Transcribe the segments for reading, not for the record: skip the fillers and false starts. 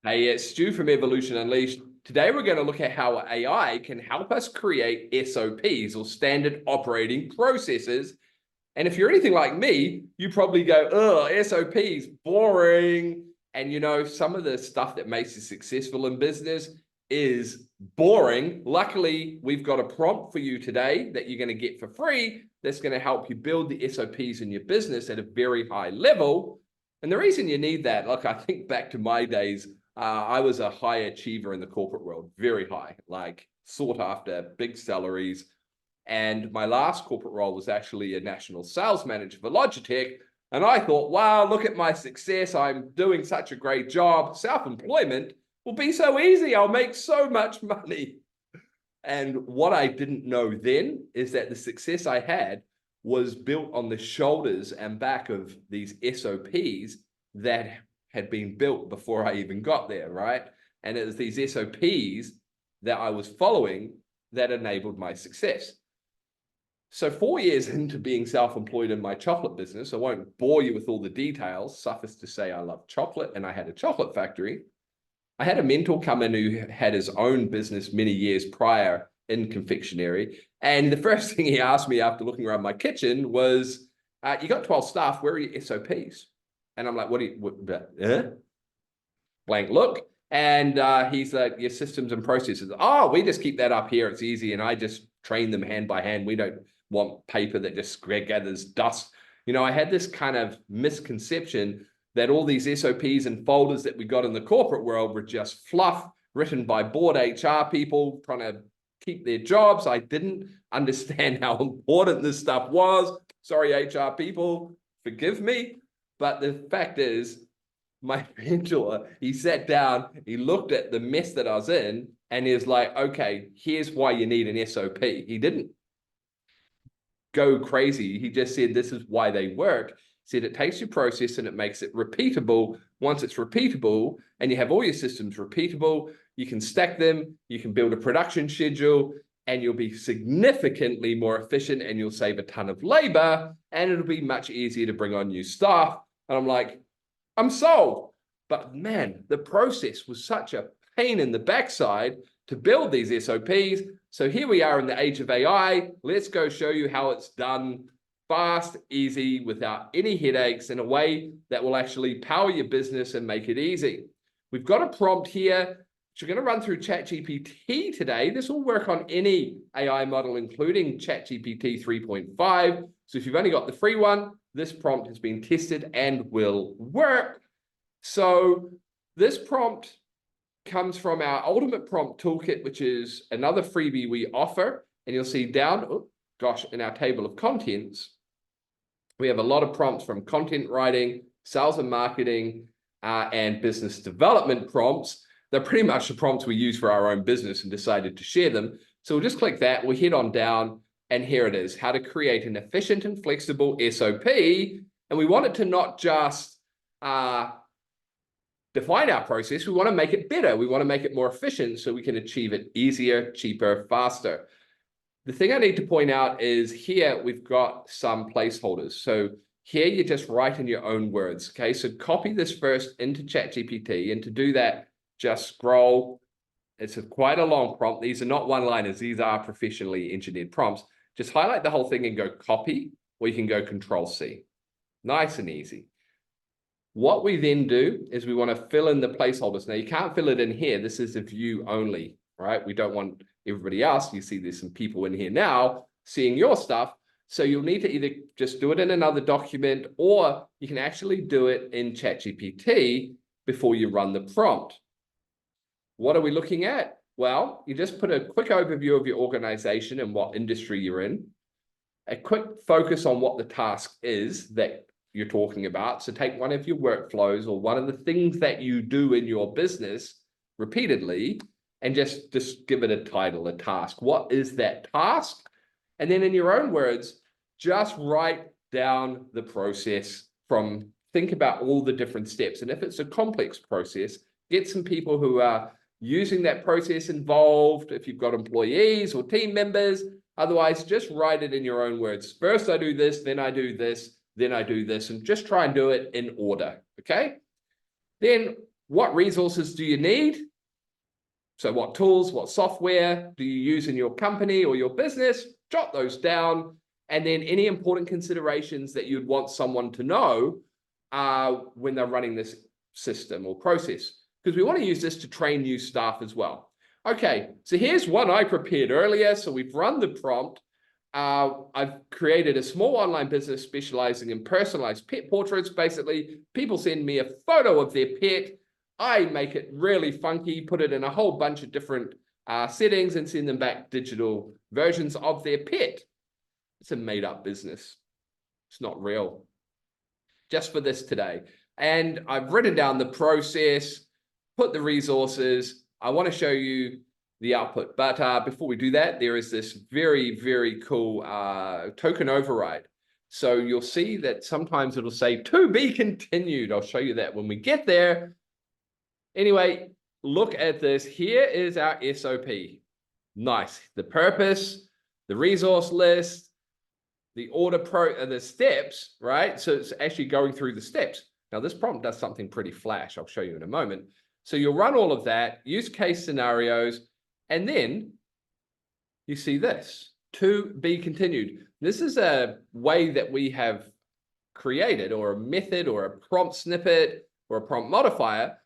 Hey, it's Stu from Evolution Unleashed. Today, we're going to look at how AI can help us create SOPs or standard operating processes. And if you're anything like me, you probably go, oh, SOPs, boring. And you know, some of the stuff that makes you successful in business is boring. Luckily, we've got a prompt for you today that you're going to get for free that's going to help you build the SOPs in your business at a very high level. And the reason you need that, look, I think back to my days, I was a high achiever in the corporate world, very high, like sought after, big salaries. And my last corporate role was actually a national sales manager for Logitech. And I thought, wow, look at my success. I'm doing such a great job. Self-employment will be so easy. I'll make so much money. And what I didn't know then is that the success I had was built on the shoulders and back of these SOPs that had been built before I even got there, right? And it was these SOPs that I was following that enabled my success. So 4 years into being self-employed in my chocolate business, I won't bore you with all the details, suffice to say I love chocolate and I had a chocolate factory. I had a mentor come in who had his own business many years prior in confectionery. And the first thing he asked me after looking around my kitchen was, you got 12 staff, where are your SOPs? And I'm like, blank look. And he's like, your systems and processes. Oh, we just keep that up here. It's easy. And I just train them hand by hand. We don't want paper that just gathers dust. You know, I had this kind of misconception that all these SOPs and folders that we got in the corporate world were just fluff written by bored HR people trying to keep their jobs. I didn't understand how important this stuff was. Sorry, HR people, forgive me. But the fact is, my mentor, he sat down, he looked at the mess that I was in, and he was like, okay, here's why you need an SOP. He didn't go crazy. He just said, this is why they work. He said, it takes your process and it makes it repeatable. Once it's repeatable and you have all your systems repeatable, you can stack them, you can build a production schedule, and you'll be significantly more efficient and you'll save a ton of labor and it'll be much easier to bring on new staff. And I'm like, I'm sold. But man, the process was such a pain in the backside to build these SOPs. So here we are in the age of AI. Let's go show you how it's done fast, easy, without any headaches, in a way that will actually power your business and make it easy. We've got a prompt here. So we're going to run through ChatGPT today. This will work on any AI model, including ChatGPT 3.5. So if you've only got the free one, this prompt has been tested and will work. So this prompt comes from our Ultimate Prompt Toolkit, which is another freebie we offer. And you'll see down, in our table of contents, we have a lot of prompts from content writing, sales and marketing, and business development prompts. They're pretty much the prompts we use for our own business and decided to share them. So we'll just click that, we'll head on down, and here it is, how to create an efficient and flexible SOP. And we want it to not just define our process, we want to make it better. We want to make it more efficient so we can achieve it easier, cheaper, faster. The thing I need to point out is here we've got some placeholders. So here you just write in your own words, okay? So copy this first into ChatGPT, and to do that, just scroll. It's quite a long prompt. These are not one-liners. These are professionally engineered prompts. Just highlight the whole thing and go copy, or you can go Control-C. Nice and easy. What we then do is we want to fill in the placeholders. Now, you can't fill it in here. This is a view only, right? We don't want everybody else. You see there's some people in here now seeing your stuff. So you'll need to either just do it in another document, or you can actually do it in ChatGPT before you run the prompt. What are we looking at? Well, you just put a quick overview of your organization and what industry you're in, a quick focus on what the task is that you're talking about. So take one of your workflows or one of the things that you do in your business repeatedly, and just give it a title, a task. What is that task? And then in your own words, just write down the process think about all the different steps. And if it's a complex process, get some people who are using that process involved, if you've got employees or team members. Otherwise, just write it in your own words. First, I do this, then I do this, then I do this, and just try and do it in order, okay? Then what resources do you need? So what tools, what software do you use in your company or your business? Jot those down. And then any important considerations that you'd want someone to know when they're running this system or process, because we want to use this to train new staff as well. Okay, so here's one I prepared earlier. So we've run the prompt. I've created a small online business specializing in personalized pet portraits. Basically, people send me a photo of their pet. I make it really funky, put it in a whole bunch of different settings and send them back digital versions of their pet. It's a made-up business. It's not real. Just for this today. And I've written down the process, put the resources. I want to show you the output. But before we do that, there is this very, very cool token override. So you'll see that sometimes it'll say to be continued. I'll show you that when we get there. Anyway, look at this. Here is our SOP. Nice. The purpose, the resource list, the the steps, right? So it's actually going through the steps. Now this prompt does something pretty flash. I'll show you in a moment. So you'll run all of that, use case scenarios, and then you see this, to be continued. This is a way that we have created, or a method, or a prompt snippet, or a prompt modifier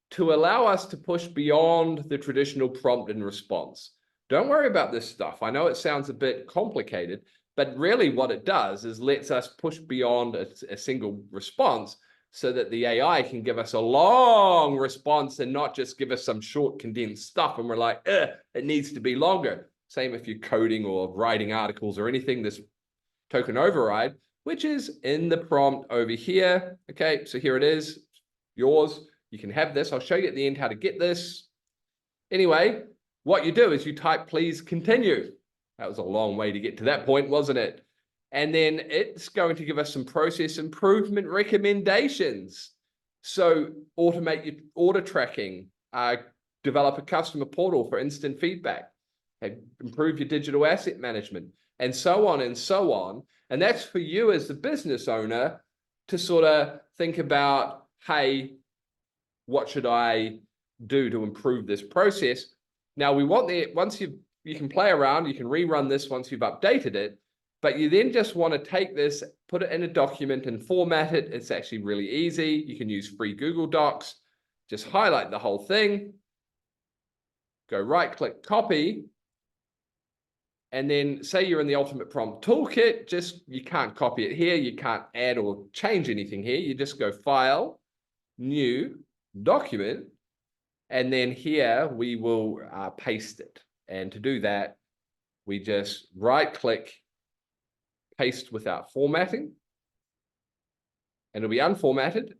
to allow us to push beyond the traditional prompt and response. Don't worry about this stuff. I know it sounds a bit complicated, but really what it does is lets us push beyond a single response so that the AI can give us a long response and not just give us some short condensed stuff. And we're like, it needs to be longer. Same if you're coding or writing articles or anything, this token override, which is in the prompt over here. Okay, so here it is, yours. You can have this. I'll show you at the end how to get this. Anyway, what you do is you type, please continue. That was a long way to get to that point, wasn't it? And then it's going to give us some process improvement recommendations. So automate your order tracking, develop a customer portal for instant feedback, and improve your digital asset management, and so on and so on. And that's for you as the business owner to sort of think about, hey, what should I do to improve this process? Now we want the, once you can play around, you can rerun this once you've updated it, but you then just want to take this, put it in a document and format it. It's actually really easy. You can use free Google Docs, just highlight the whole thing, go right click, copy, and then say you're in the Ultimate Prompt Toolkit, just, you can't copy it here. You can't add or change anything here. You just go File, New, Document, and then here we will paste it. And to do that, we just right click, paste without formatting, and it'll be unformatted,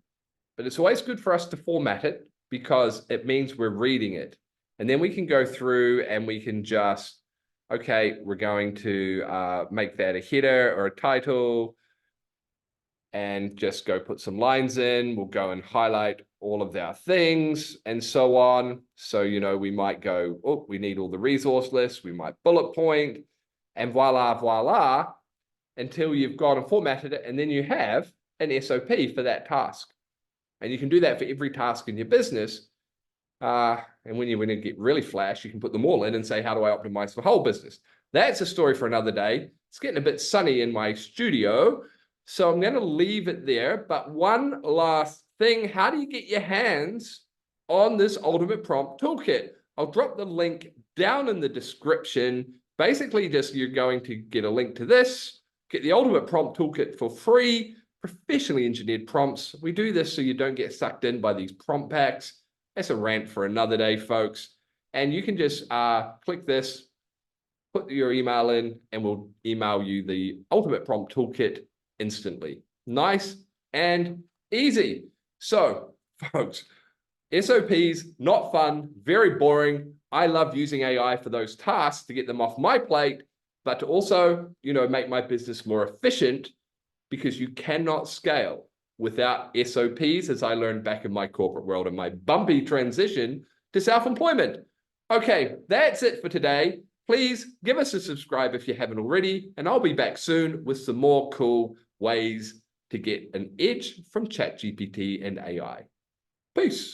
but it's always good for us to format it because it means we're reading it. And then we can go through and we can just, okay, we're going to make that a header or a title and just go put some lines in. We'll go and highlight all of our things and so on. So, you know, we might go, oh, we need all the resource lists. We might bullet point, and voila, voila, until you've gone and formatted it. And then you have an SOP for that task. And you can do that for every task in your business. And when you get really flash, you can put them all in and say, how do I optimize the whole business? That's a story for another day. It's getting a bit sunny in my studio, so I'm going to leave it there. But one last thing, how do you get your hands on this Ultimate Prompt Toolkit? I'll drop the link down in the description. Basically, just you're going to get a link to this, get the Ultimate Prompt Toolkit for free, professionally engineered prompts. We do this so you don't get sucked in by these prompt packs. That's a rant for another day, folks. And you can just click this, put your email in, and we'll email you the Ultimate Prompt Toolkit instantly. Nice and easy. So, folks, SOPs, not fun, very boring. I love using AI for those tasks to get them off my plate, but to also, you know, make my business more efficient, because you cannot scale without SOPs, as I learned back in my corporate world and my bumpy transition to self-employment. Okay, that's it for today. Please give us a subscribe if you haven't already, and I'll be back soon with some more cool ways to get an edge from ChatGPT and AI. Peace.